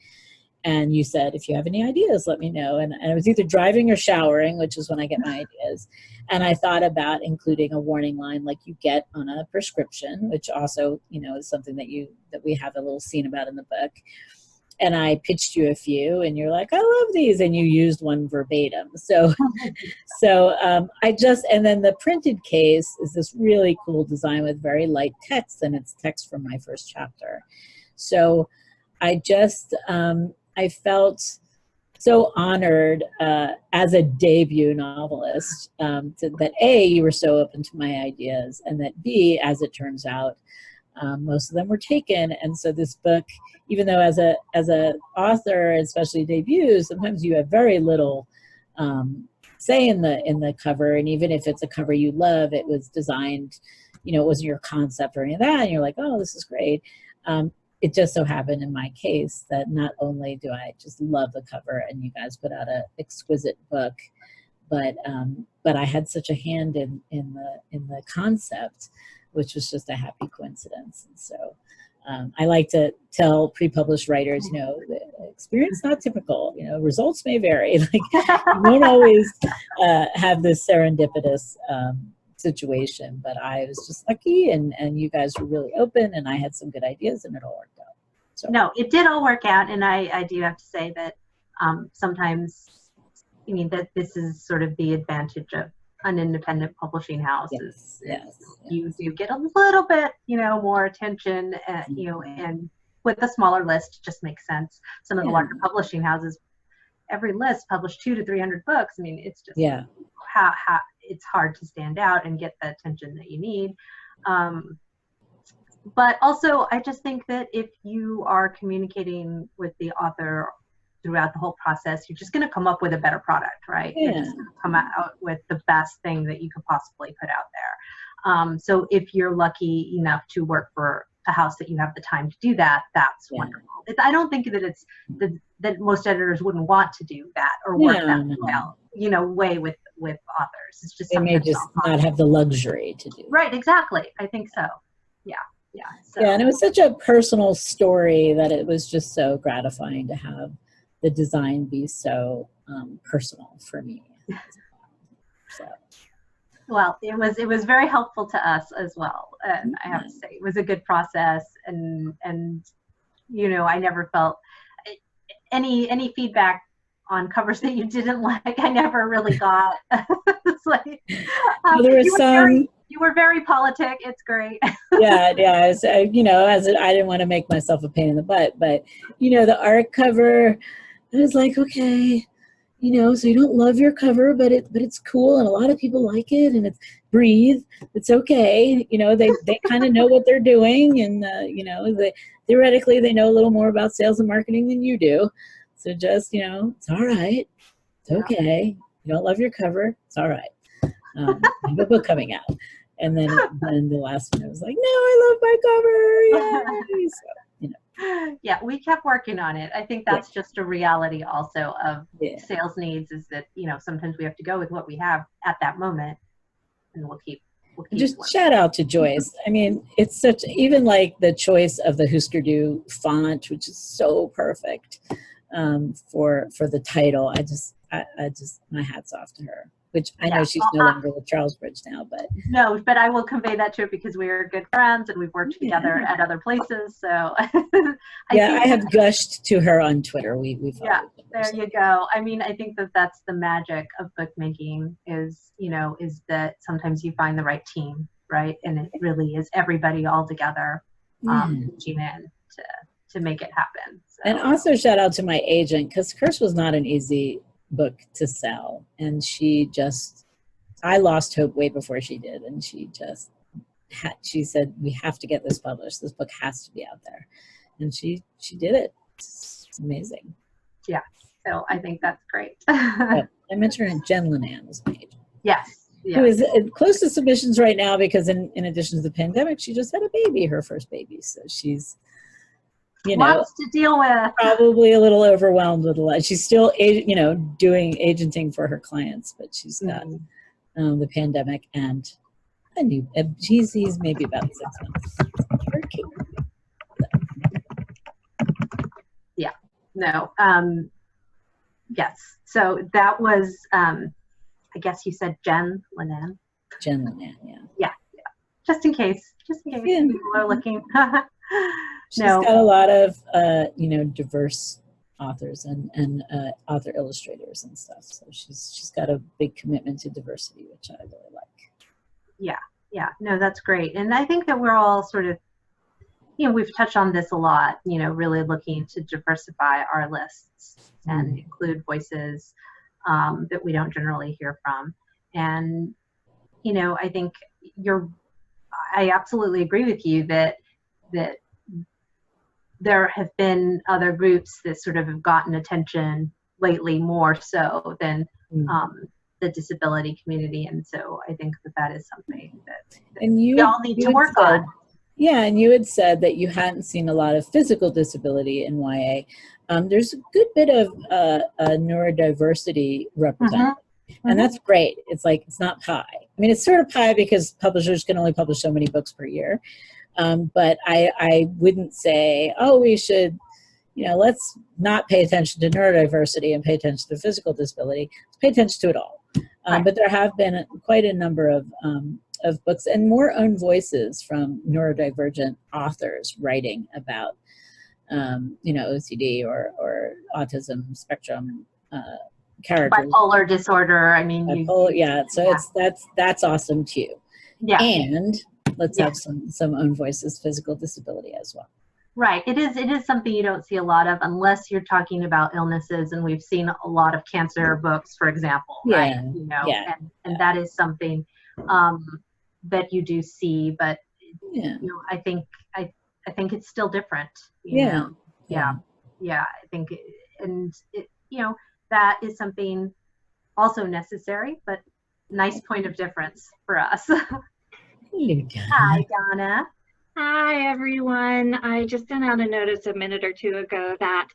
A: And you said, if you have any ideas, let me know. And I was either driving or showering, which is when I get my ideas. And I thought about including a warning line like you get on a prescription, which also, is something that we have a little scene about in the book. And I pitched you a few, and you're like, I love these. And you used one verbatim. And then the printed case is this really cool design with very light text, and it's text from my first chapter. So I felt so honored as a debut novelist that A, you were so open to my ideas, and that B, as it turns out, most of them were taken. And so this book, even though as a author, especially debuts, sometimes you have very little say in the cover. And even if it's a cover you love, it was designed, it wasn't your concept or any of that, and you're like, oh, this is great. It just so happened in my case that not only do I just love the cover, and you guys put out an exquisite book, but I had such a hand in the concept, which was just a happy coincidence. And so I like to tell pre-published writers, the experience not typical. Results may vary. Like you won't always have this serendipitous situation, but I was just lucky, and you guys were really open, and I had some good ideas, and it all worked out. So
C: no, it did all work out, and I do have to say that sometimes, that this is sort of the advantage of an independent publishing house.
A: Yes.
C: You do get a little bit, more attention, and with a smaller list, just makes sense. Some of the larger publishing houses, every list published 200 to 300 books. It's just how it's hard to stand out and get the attention that you need. But also, I just think that if you are communicating with the author throughout the whole process, you're just going to come up with a better product, right? You're just going to come out with the best thing that you could possibly put out there. So if you're lucky enough to work for a house that you have the time to do that, that's wonderful. I don't think that it's that most editors wouldn't want to do that or work well, way with authors. It's just
A: they may just not have the luxury to do.
C: Right, exactly. I think so. Yeah. So.
A: Yeah, and it was such a personal story that it was just so gratifying to have the design be so personal for me. So.
C: Well, it was very helpful to us as well, and I have to say it was a good process, and I never felt any feedback on covers that you didn't like. I never really got. It's like
A: there was
C: you were very politic. It's great.
A: yeah. I didn't want to make myself a pain in the butt, but the art cover, I was like, okay, so you don't love your cover, but it's cool, and a lot of people like it, and it's breathe. It's okay. They kind of know what they're doing, and they theoretically they know a little more about sales and marketing than you do. So just it's all right. It's okay. You don't love your cover. It's all right. I have a book coming out, and then the last one I was like, no, I love my cover. Yay! So,
C: Yeah, we kept working on it. I think that's just a reality also of sales needs, is that sometimes we have to go with what we have at that moment, and we'll keep
A: just
C: working.
A: shout out to Joyce. I mean, it's such, even like the choice of the Husker Du font, which is so perfect for the title. I just my hat's off to her. Which I know she's no longer with Charles Bridge now, but
C: no, but I will convey that to her because we are good friends and we've worked together at other places. So
A: I have gushed to her on Twitter. We've
C: there you go. I mean, I think that's the magic of bookmaking is that sometimes you find the right team, right? And it really is everybody all together pitching in to make it happen. So.
A: And also shout out to my agent, because Curse was not an easy book to sell, and I lost hope way before she did, and she said, we have to get this published. This book has to be out there, and she did it. It's amazing.
C: Yeah, so I think that's great.
A: I mentioned Jen Linan is my agent.
C: Yes.
A: Who is close to submissions right now because in addition to the pandemic, she just had a baby, her first baby, so she's
C: lots to deal with.
A: Probably a little overwhelmed with a lot. She's still, doing agenting for her clients, but she's got the pandemic and he's maybe about 6 months. Very cute.
C: Yeah. No. Yes. So that was, I guess you said Jen Linan.
A: Jen Linan, yeah.
C: Yeah. Just in case people are looking.
A: She's got a lot of, diverse authors and author illustrators and stuff. So she's got a big commitment to diversity, which I really like.
C: Yeah. No, that's great. And I think that we're all sort of, we've touched on this a lot, really looking to diversify our lists and include voices that we don't generally hear from. And, I think I absolutely agree with you that there have been other groups that sort of have gotten attention lately more so than the disability community. And so I think that is something that we all need to work on.
A: Yeah, and you had said that you hadn't seen a lot of physical disability in YA. There's a good bit of neurodiversity represented. And that's great. It's like, it's not pie. I mean, it's sort of pie because publishers can only publish so many books per year. But I wouldn't say, we should, let's not pay attention to neurodiversity and pay attention to physical disability. Let's pay attention to it all. But there have been quite a number of books and more own voices from neurodivergent authors writing about, OCD or autism spectrum characters.
C: Bipolar disorder. I mean,
A: So that's awesome too.
C: Yeah.
A: And let's have some own voices, physical disability as well.
C: Right. It is something you don't see a lot of unless you're talking about illnesses, and we've seen a lot of cancer books, for example. Right. And that is something that you do see, but I think it's still different. I think, that is something also necessary, but nice point of difference for us. Hi, Donna.
B: Hi, everyone. I just sent out a notice a minute or two ago that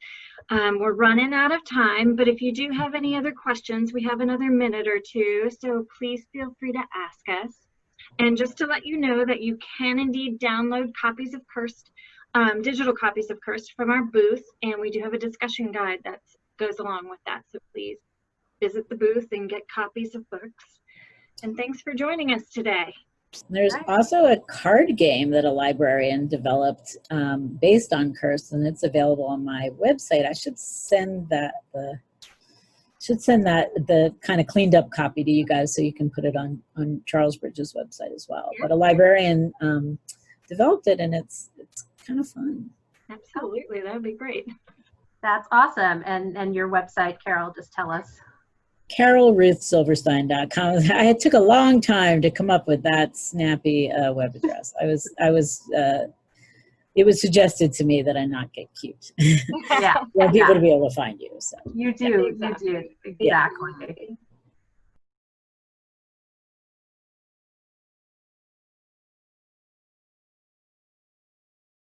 B: we're running out of time, but if you do have any other questions, we have another minute or two, so please feel free to ask us. And just to let you know that you can indeed download copies of Cursed, digital copies of Cursed from our booth, and we do have a discussion guide that goes along with that, so please visit the booth and get copies of books. And thanks for joining us today.
A: There's also a card game that a librarian developed based on Cursed, and it's available on my website. I should send the kind of cleaned up copy to you guys so you can put it on Charles Bridge's website as well. But a librarian developed it, and it's kind of fun.
B: Absolutely, that would be great.
C: That's awesome. And your website, Carol, just tell us.
A: KarolRuthSilverstein.com. It took a long time to come up with that snappy web address. It was suggested to me that I not get cute.
C: Yeah.
A: Want people to be able to find you. So
C: You do. Exactly.